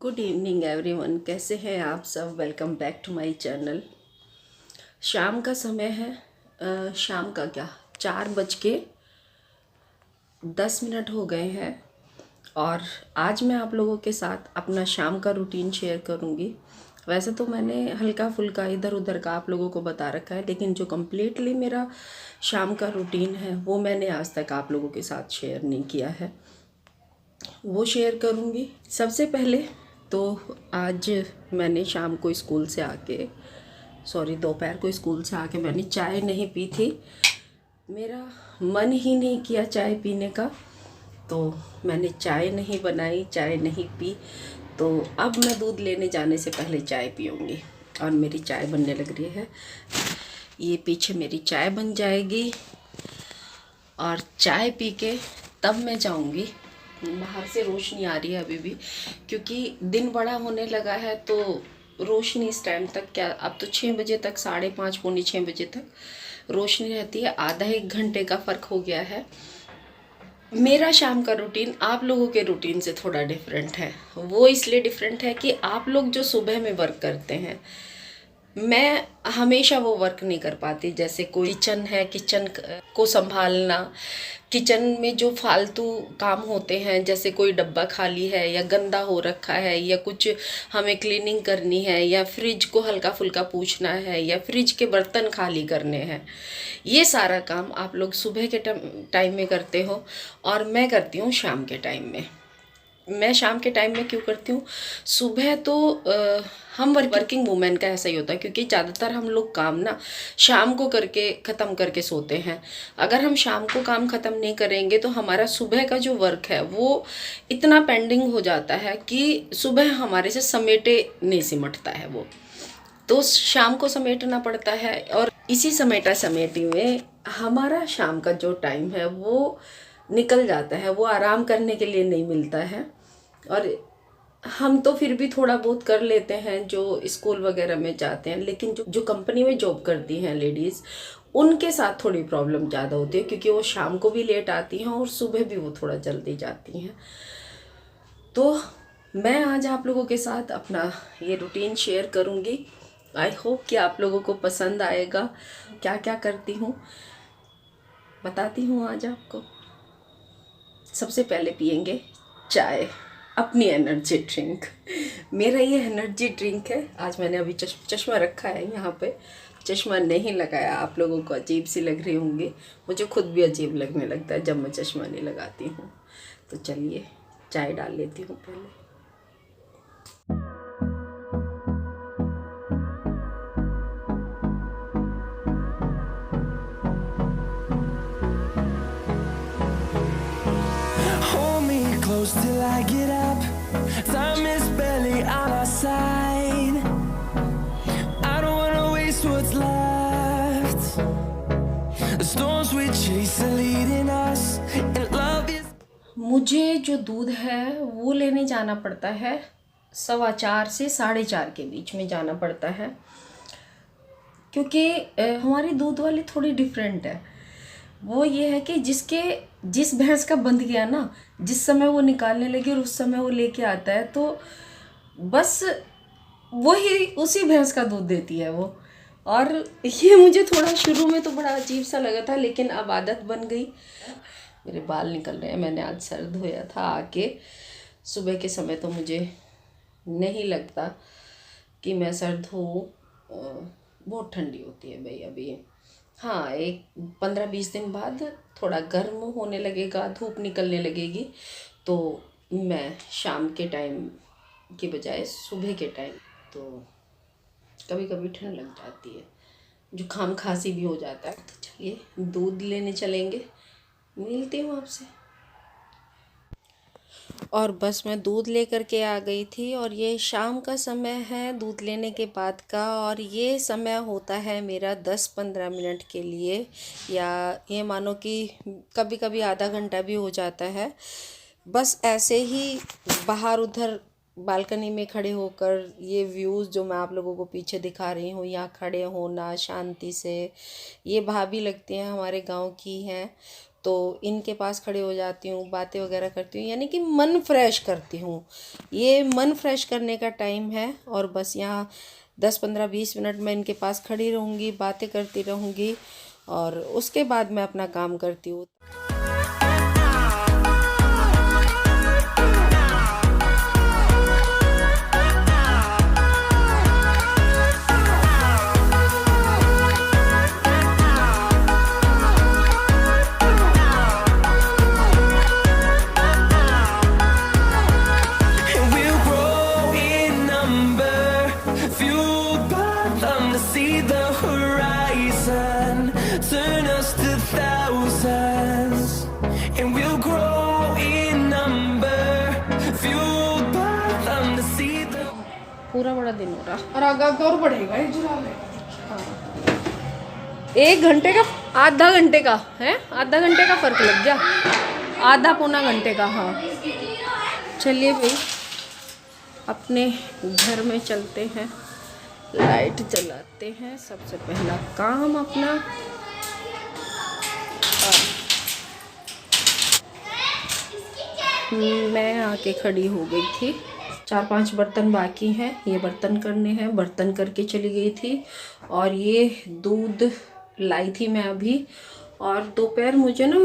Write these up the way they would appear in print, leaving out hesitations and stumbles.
Good evening everyone, कैसे हैं आप सब। Welcome back to my channel. शाम का समय है। शाम का क्या 4:10 हो गए हैं। और आज मैं आप लोगों के साथ अपना शाम का रूटीन शेयर करूंगी। वैसे तो मैंने हल्का फुल्का इधर उधर का आप लोगों को बता रखा है, लेकिन जो कम्प्लीटली मेरा शाम का रूटीन है वो मैंने आज तक आप लोगों के साथ शेयर नहीं किया है, वो शेयर करूँगी। सबसे पहले तो आज मैंने शाम को स्कूल से आके दोपहर को स्कूल से आके मैंने चाय नहीं पी थी। मेरा मन ही नहीं किया चाय पीने का, तो मैंने चाय नहीं बनाई, चाय नहीं पी। तो अब मैं दूध लेने जाने से पहले चाय पीऊँगी। और मेरी चाय बनने लग रही है, ये पीछे मेरी चाय बन जाएगी। और चाय पी के तब मैं जाऊंगी। बाहर से रोशनी आ रही है अभी भी, क्योंकि दिन बड़ा होने लगा है। तो रोशनी इस टाइम तक क्या, अब तो 6 बजे तक, 5:30 पौने 6 बजे तक रोशनी रहती है। आधा एक घंटे का फ़र्क हो गया है। मेरा शाम का रूटीन आप लोगों के रूटीन से थोड़ा डिफरेंट है। वो इसलिए डिफरेंट है कि आप लोग जो सुबह में वर्क करते हैं, मैं हमेशा वो वर्क नहीं कर पाती। जैसे कोई किचन है, किचन को संभालना, किचन में जो फालतू काम होते हैं, जैसे कोई डब्बा खाली है या गंदा हो रखा है या कुछ हमें क्लीनिंग करनी है या फ्रिज को हल्का फुल्का पूछना है या फ्रिज के बर्तन खाली करने हैं, ये सारा काम आप लोग सुबह के टाइम में करते हो और मैं करती हूँ शाम के टाइम में। मैं शाम के टाइम में क्यों करती हूँ? सुबह तो हम वर्किंग वूमेन का ऐसा ही होता है, क्योंकि ज़्यादातर हम लोग काम ना शाम को करके ख़त्म करके सोते हैं। अगर हम शाम को काम ख़त्म नहीं करेंगे तो हमारा सुबह का जो वर्क है वो इतना पेंडिंग हो जाता है कि सुबह हमारे से समेटे नहीं सिमटता है वो, तो शाम को समेटना पड़ता है। और इसी समेटा समेटी में हमारा शाम का जो टाइम है वो निकल जाता है, वो आराम करने के लिए नहीं मिलता है। और हम तो फिर भी थोड़ा बहुत कर लेते हैं जो स्कूल वगैरह में जाते हैं, लेकिन जो कंपनी में जॉब करती हैं लेडीज़, उनके साथ थोड़ी प्रॉब्लम ज़्यादा होती है, क्योंकि वो शाम को भी लेट आती हैं और सुबह भी वो थोड़ा जल्दी जाती हैं। तो मैं आज आप लोगों के साथ अपना ये रूटीन शेयर करूँगी। आई होप कि आप लोगों को पसंद आएगा। क्या क्या करती हूँ बताती हूँ आज आपको। सबसे पहले पियेंगे चाय, अपनी एनर्जी ड्रिंक। मेरा ये एनर्जी ड्रिंक है। आज मैंने अभी चश्मा रखा है यहाँ पे, चश्मा नहीं लगाया। आप लोगों को अजीब सी लग रही होंगी, मुझे खुद भी अजीब लगने लगता है जब मैं चश्मा नहीं लगाती हूँ। तो चलिए चाय डाल लेती हूँ पहले। Hold me close till I get up. Time is barely on our side. I don't wanna waste what's left. The storms we chase are leading us, and love is. मुझे जो दूध है वो लेने जाना पड़ता है 4:15 से 4:30 के बीच में जाना पड़ता है, क्योंकि हमारी दूध वाली थोड़ी डिफरेंट है। वो ये है कि जिस भैंस का बंध गया ना, जिस समय वो निकालने लगी और उस समय वो लेके आता है, तो बस वही उसी भैंस का दूध देती है वो। और ये मुझे थोड़ा शुरू में तो बड़ा अजीब सा लगा था, लेकिन अब आदत बन गई। मेरे बाल निकल रहे हैं, मैंने आज सर धोया था आके। सुबह के समय तो मुझे नहीं लगता कि मैं सर धोऊं, बहुत ठंडी होती है भाई अभी। हाँ, एक 15-20 दिन बाद थोड़ा गर्म होने लगेगा, धूप निकलने लगेगी, तो मैं शाम के टाइम के बजाय सुबह के टाइम, तो कभी कभी ठंड लग जाती है, जुकाम खांसी भी हो जाता है। तो चलिए दूध लेने चलेंगे, मिलती हूँ आपसे। और बस मैं दूध लेकर के आ गई थी, और ये शाम का समय है दूध लेने के बाद का, और ये समय होता है मेरा 10-15 मिनट के लिए, या ये मानो कि कभी कभी आधा घंटा भी हो जाता है। बस ऐसे ही बाहर उधर बालकनी में खड़े होकर ये व्यूज़ जो मैं आप लोगों को पीछे दिखा रही हूँ, यहाँ खड़े होना शांति से। ये भाभी लगती हैं हमारे गांव की हैं, तो इनके पास खड़े हो जाती हूँ, बातें वगैरह करती हूँ, यानी कि मन फ्रेश करती हूँ। ये मन फ्रेश करने का टाइम है और बस यहाँ 10-15-20 मिनट मैं इनके पास खड़ी रहूँगी, बातें करती रहूँगी और उसके बाद मैं अपना काम करती हूँ। And we'll grow in number, fueled by them to see the horizon, turn us to thousands. And we'll grow in number, fueled by them to see the. पूरा बड़ा दिन हो रहा। और आगे आगे और बढ़ेगा ये जुलाब है। 1 घंटे का, आधा घंटे का है, आधा घंटे का फ़र्क लग गया, आधा पौना घंटे का। हाँ चलिए भाई अपने घर में चलते हैं, लाइट जलाते हैं। सबसे पहला काम अपना मैं आके खड़ी हो गई थी। 4-5 बर्तन बाकी हैं, ये बर्तन करने हैं, बर्तन करके चली गई थी। और ये दूध लाई थी मैं अभी। और दोपहर मुझे ना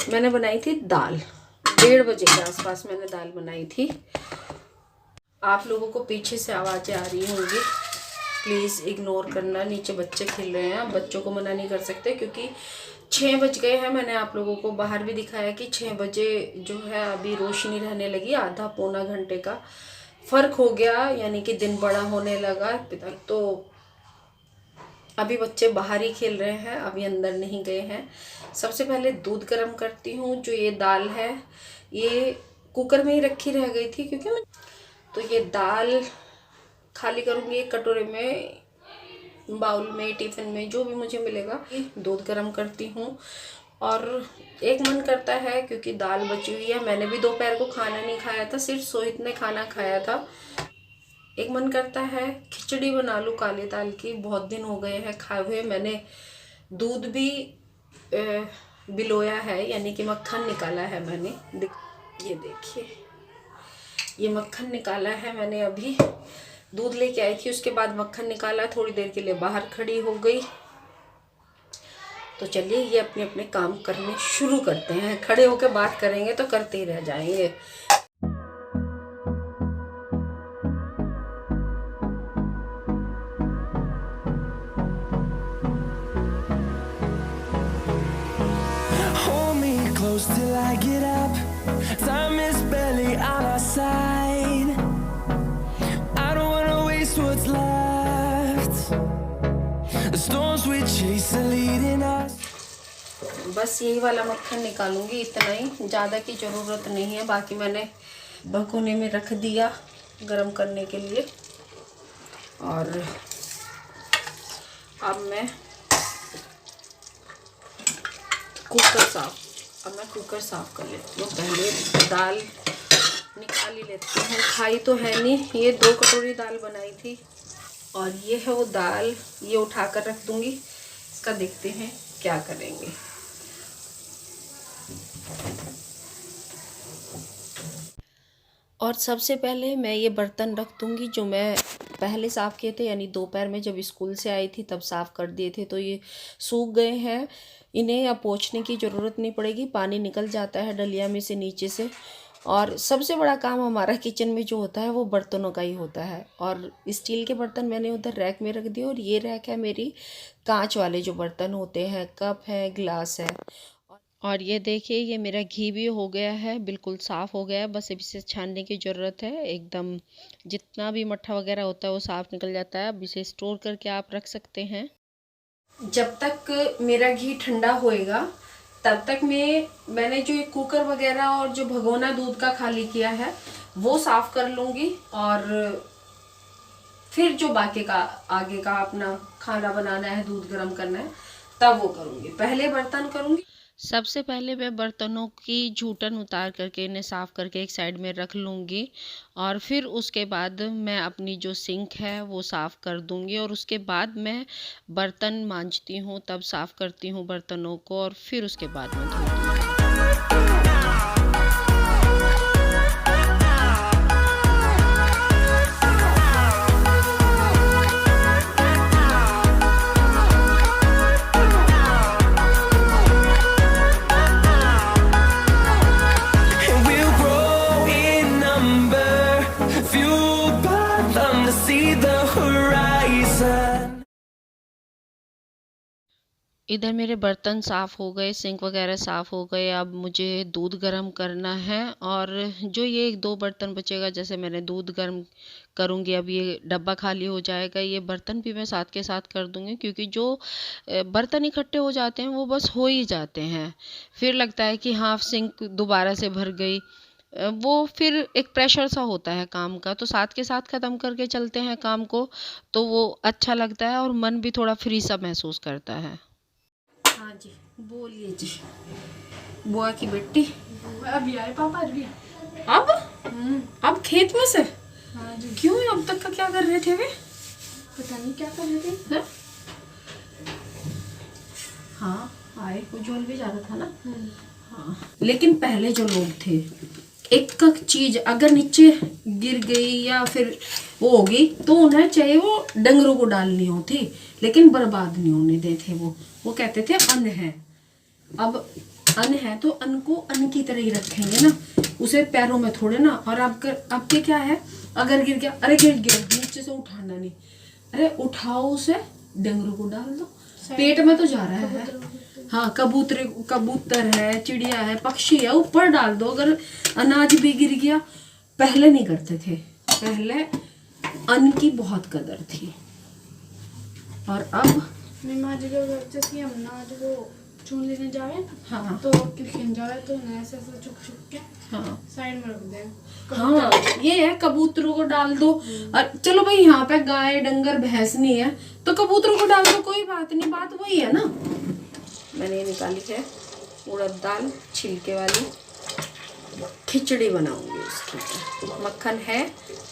मैंने बनाई थी दाल, 1:30 बजे के आसपास मैंने दाल बनाई थी। आप लोगों को पीछे से आवाज़ें आ रही होंगी, प्लीज़ इग्नोर करना, नीचे बच्चे खेल रहे हैं। बच्चों को मना नहीं कर सकते क्योंकि 6 बज गए हैं। मैंने आप लोगों को बाहर भी दिखाया कि 6 बजे जो है अभी रोशनी रहने लगी। आधा पौना घंटे का फ़र्क हो गया, यानी कि दिन बड़ा होने लगा। तो अभी बच्चे बाहर ही खेल रहे हैं, अभी अंदर नहीं गए हैं। सबसे पहले दूध गर्म करती हूँ। जो ये दाल है ये कुकर में ही रखी रह गई थी क्योंकि मैं तो ये दाल खाली करूँगी एक कटोरे में, बाउल में, टिफ़िन में, जो भी मुझे मिलेगा। दूध गर्म करती हूँ और एक मन करता है क्योंकि दाल बची हुई है, मैंने भी दोपहर को खाना नहीं खाया था, सिर्फ सोहित ने खाना खाया था। एक मन करता है खिचड़ी बना लूँ काली दाल की, बहुत दिन हो गए हैं खाए हुए। मैंने दूध भी बिलोया है, यानी कि मक्खन निकाला है मैंने। ये देखिए ये मक्खन निकाला है मैंने, अभी दूध लेके आई थी, उसके बाद मक्खन निकाला, थोड़ी देर के लिए बाहर खड़ी हो गई। तो चलिए ये अपने अपने काम करने शुरू करते हैं। खड़े होकर बात करेंगे तो करते ही रह जाएंगे। Hold me close till I get up. Time is barely on our side. I don't wanna waste what's left. The storms we chase are leading us. बस यही वाला मक्खन निकालूंगी, इतना ही, ज़्यादा की ज़रूरत नहीं है। बाकी मैंने भगोने में रख दिया गरम करने के लिए। और अब मैं कुकर साफ़ कर लेती हूँ। पहले दाल निकाल ही लेती हूँ, खाई तो है नहीं। ये 2 कटोरी दाल बनाई थी और ये है वो दाल, ये उठा कर रख दूँगी। इसका देखते हैं क्या करेंगे। और सबसे पहले मैं ये बर्तन रख दूँगी जो मैं पहले साफ़ किए थे, यानी दोपहर में जब स्कूल से आई थी तब साफ़ कर दिए थे। तो ये सूख गए हैं, इन्हें अब पोंछने की ज़रूरत नहीं पड़ेगी, पानी निकल जाता है डलिया में से, नीचे से। और सबसे बड़ा काम हमारा किचन में जो होता है वो बर्तनों का ही होता है। और स्टील के बर्तन मैंने उधर रैक में रख दिए और ये रैक है मेरी कांच वाले जो बर्तन होते हैं, कप है, गिलास है। और ये देखिए ये मेरा घी भी हो गया है, बिल्कुल साफ़ हो गया है। बस अब इसे छानने की ज़रूरत है, एकदम जितना भी मट्ठा वगैरह होता है वो साफ़ निकल जाता है। अब इसे स्टोर करके आप रख सकते हैं। जब तक मेरा घी ठंडा होएगा तब तक मैंने जो ये कुकर वगैरह और जो भगोना दूध का खाली किया है वो साफ़ कर लूँगी। और फिर जो बाकी का आगे का अपना खाना बनाना है, दूध गर्म करना है, तब वो करूँगी। पहले बर्तन करूँगी। सबसे पहले मैं बर्तनों की जूठन उतार करके इन्हें साफ़ करके एक साइड में रख लूँगी और फिर उसके बाद मैं अपनी जो सिंक है वो साफ़ कर दूँगी और उसके बाद मैं बर्तन मांजती हूँ, तब साफ़ करती हूँ बर्तनों को और फिर उसके बाद मैं धोती हूँ। And we'll grow in number, fueled by them to see the horizon. इधर मेरे बर्तन साफ़ हो गए, सिंक वगैरह साफ़ हो गए। अब मुझे दूध गर्म करना है और जो ये 1-2 बर्तन बचेगा, जैसे मैंने दूध गर्म करूँगी, अब ये डब्बा खाली हो जाएगा, ये बर्तन भी मैं साथ के साथ कर दूँगी क्योंकि जो बर्तन इकट्ठे हो जाते हैं वो बस हो ही जाते हैं। फिर लगता है कि हाँ, सिंक दोबारा से भर गई। वो फिर एक प्रेशर सा होता है काम का, तो साथ के साथ ख़त्म करके चलते हैं काम को, तो वो अच्छा लगता है और मन भी थोड़ा फ्री सा महसूस करता है। हाँ जी, बोलिए जी। बुआ की बेटी अभी आए पापा अभी। अब खेत में से? हाँ जी। क्यों, अब तक का क्या कर रहे थे वे? पता नहीं क्या कर रहे थे। हैं? हाँ, आए, उज्जवल भी जा रहा था ना। हाँ, लेकिन पहले जो लोग थे, एक चीज अगर नीचे गिर गई या फिर वो होगी तो उन्हें चाहे वो डंगरों को डालनी होती, लेकिन बर्बाद नहीं होने देते। वो कहते थे अन्न है। अब अन्न है तो अन्न को अन्न की तरह ही रखेंगे ना, उसे पैरों में थोड़े ना। और अब के क्या है, अगर गिर गया, अरे गिर गया, नीचे से उठाना नहीं, अरे उठाओ उसे, डंगरों को डाल दो, पेट में तो जा रहा है। हाँ, कबूतर है, चिड़िया है, पक्षी है, ऊपर डाल दो। अगर अनाज भी गिर गया, पहले नहीं करते थे, पहले अन्न की बहुत कदर थी। और अब माँ जी को जैसे हम ना जो वो चून लेने जावे ना, हाँ तो खिन जावे तो ना ऐसे ऐसे चुक के हाँ साइड में रख दे। हाँ, ये है, कबूतरों को डाल दो। और चलो भाई, यहाँ पे गाय डंगर भैंस नहीं है तो कबूतरों को डाल दो, कोई बात नहीं, बात वही है ना। मैंने ये निकाली है उड़द दाल छिलके वाली, खिचड़ी बनाऊंगी उसकी। मक्खन है,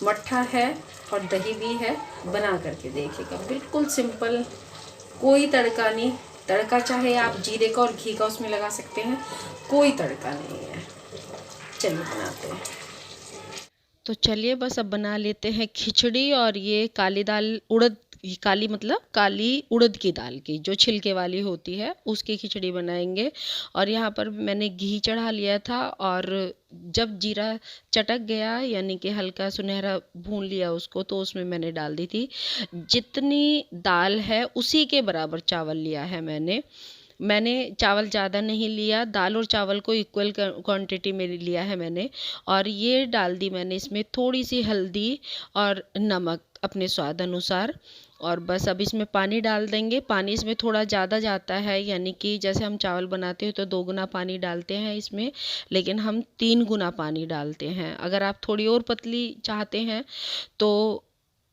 मट्ठा है और दही भी है, बना करके देखिएगा। बिल्कुल सिंपल, कोई तड़का नहीं। तड़का चाहे आप जीरे का और घी का उसमें लगा सकते हैं, कोई तड़का नहीं है। चलिए बनाते हैं। तो चलिए बस अब बना लेते हैं खिचड़ी। और ये काली दाल, उड़द, काली मतलब काली उड़द की दाल की जो छिलके वाली होती है उसकी खिचड़ी बनाएंगे। और यहाँ पर मैंने घी चढ़ा लिया था और जब जीरा चटक गया, यानी कि हल्का सुनहरा भून लिया उसको, तो उसमें मैंने डाल दी थी जितनी दाल है उसी के बराबर चावल लिया है मैंने चावल ज़्यादा नहीं लिया, दाल और चावल को इक्वल क्वांटिटी में लिया है मैंने। और ये डाल दी मैंने इसमें थोड़ी सी हल्दी और नमक अपने स्वाद अनुसार। और बस अब इसमें पानी डाल देंगे। पानी इसमें थोड़ा ज़्यादा जाता है, यानी कि जैसे हम चावल बनाते हैं तो 2 गुना पानी डालते हैं इसमें, लेकिन हम 3 गुना पानी डालते हैं। अगर आप थोड़ी और पतली चाहते हैं तो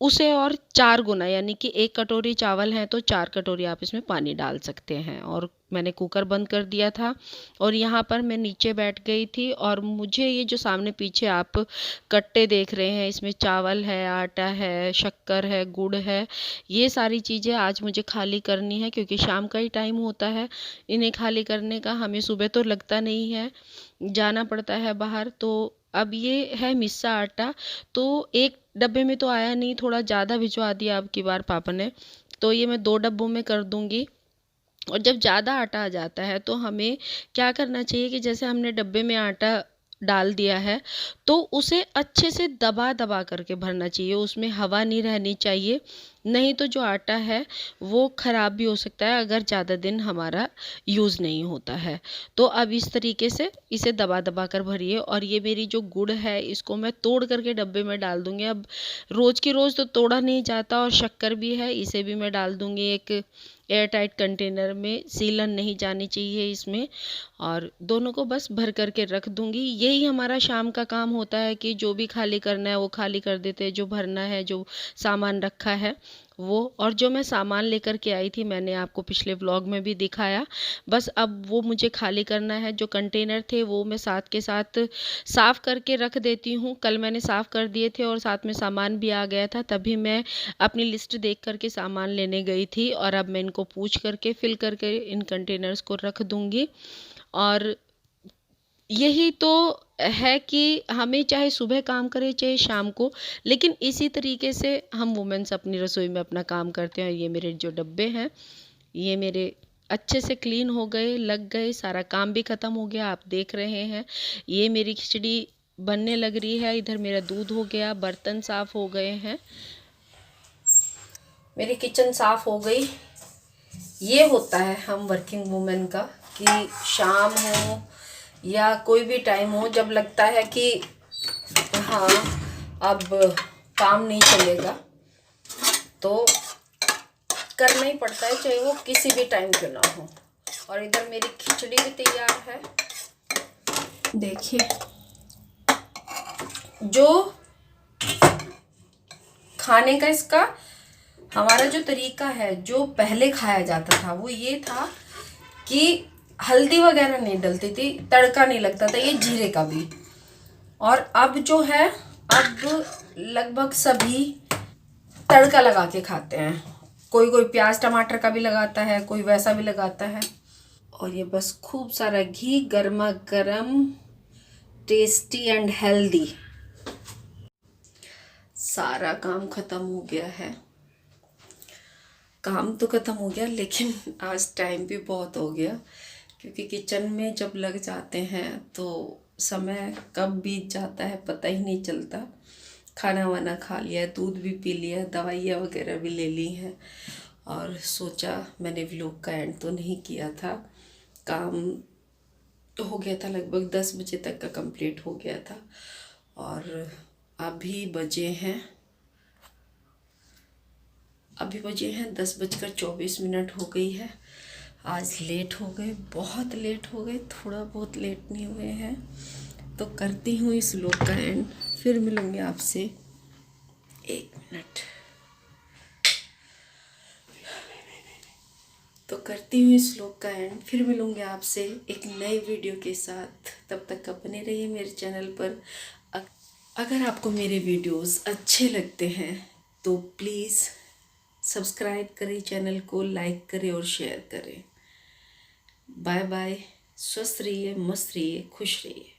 उसे और 4 गुना, यानी कि 1 कटोरी चावल है तो 4 कटोरी आप इसमें पानी डाल सकते हैं। और मैंने कुकर बंद कर दिया था और यहाँ पर मैं नीचे बैठ गई थी। और मुझे ये जो सामने पीछे आप कट्टे देख रहे हैं, इसमें चावल है, आटा है, शक्कर है, गुड़ है, ये सारी चीज़ें आज मुझे खाली करनी है क्योंकि शाम का ही टाइम होता है इन्हें खाली करने का। हमें सुबह तो लगता नहीं है, जाना पड़ता है बाहर। तो अब ये है मिस्सा आटा, तो एक डब्बे में तो आया नहीं, थोड़ा ज़्यादा भिजवा दिया अब की बार पापा ने, तो ये मैं 2 डब्बों में कर दूंगी। और जब ज़्यादा आटा आ जाता है तो हमें क्या करना चाहिए कि जैसे हमने डब्बे में आटा डाल दिया है तो उसे अच्छे से दबा दबा करके भरना चाहिए, उसमें हवा नहीं रहनी चाहिए, नहीं तो जो आटा है वो ख़राब भी हो सकता है अगर ज़्यादा दिन हमारा यूज़ नहीं होता है। तो अब इस तरीके से इसे दबा दबा कर भरिए। और ये मेरी जो गुड़ है इसको मैं तोड़ करके डब्बे में डाल दूँगी। अब रोज़ की रोज़ तो तोड़ा नहीं जाता। और शक्कर भी है, इसे भी मैं डाल दूँगी एक एयर टाइट कंटेनर में, सीलन नहीं जानी चाहिए इसमें। और दोनों को बस भर करके रख दूँगी। यही हमारा शाम का काम होता है कि जो भी खाली करना है वो खाली कर देते हैं, जो भरना है, जो सामान रखा है वो, और जो मैं सामान लेकर के आई थी मैंने आपको पिछले व्लॉग में भी दिखाया। बस अब वो मुझे खाली करना है। जो कंटेनर थे वो मैं साथ के साथ साफ़ करके रख देती हूँ। कल मैंने साफ़ कर दिए थे और साथ में सामान भी आ गया था, तभी मैं अपनी लिस्ट देख करके सामान लेने गई थी। और अब मैं इनको पूछ करके फिल करके इन कंटेनर्स को रख दूँगी। और यही तो है कि हमें चाहे सुबह काम करें चाहे शाम को, लेकिन इसी तरीके से हम वुमेन्स अपनी रसोई में अपना काम करते हैं। और ये मेरे जो डब्बे हैं ये मेरे अच्छे से क्लीन हो गए, लग गए, सारा काम भी ख़त्म हो गया। आप देख रहे हैं ये मेरी खिचड़ी बनने लग रही है। इधर मेरा दूध हो गया, बर्तन साफ़ हो गए हैं, मेरी किचन साफ़ हो गई। ये होता है हम वर्किंग वुमेन का कि शाम हो या कोई भी टाइम हो, जब लगता है कि हाँ अब काम नहीं चलेगा तो करना ही पड़ता है, चाहे वो किसी भी टाइम क्यों ना हो। और इधर मेरी खिचड़ी भी तैयार है। देखिए, जो खाने का इसका हमारा जो तरीका है, जो पहले खाया जाता था वो ये था कि हल्दी वगैरह नहीं डलती थी, तड़का नहीं लगता था, ये जीरे का भी। और अब जो है, अब लगभग सभी तड़का लगा के खाते हैं। कोई कोई प्याज टमाटर का भी लगाता है, कोई वैसा भी लगाता है। और ये बस खूब सारा घी, गर्मा गर्म, टेस्टी एंड हेल्दी। सारा काम ख़त्म हो गया है। काम तो ख़त्म हो गया लेकिन आज टाइम भी बहुत हो गया, क्योंकि किचन में जब लग जाते हैं तो समय कब बीत जाता है पता ही नहीं चलता। खाना वाना खा लिया, दूध भी पी लिया, दवाइयाँ वगैरह भी ले ली हैं। और सोचा मैंने व्लॉग का एंड तो नहीं किया था। काम तो हो गया था, लगभग 10 बजे तक का कंप्लीट हो गया था। और अभी बजे हैं 10:24 हो गई है। आज लेट हो गए, बहुत लेट हो गए, थोड़ा बहुत लेट नहीं हुए हैं। तो करती हूँ इस व्लॉग का एंड, फिर मिलूँगी आपसे। 1 मिनट। तो करती हूँ इस व्लॉग का एंड, फिर मिलूँगी आपसे एक नई वीडियो के साथ। तब तक का बने रहिए मेरे चैनल पर। अगर आपको मेरे वीडियोस अच्छे लगते हैं तो प्लीज़ सब्सक्राइब करें चैनल को, लाइक करें और शेयर करें। Bye bye. स्वस्थ रहिए, मस्त रहिए, खुश रहिए।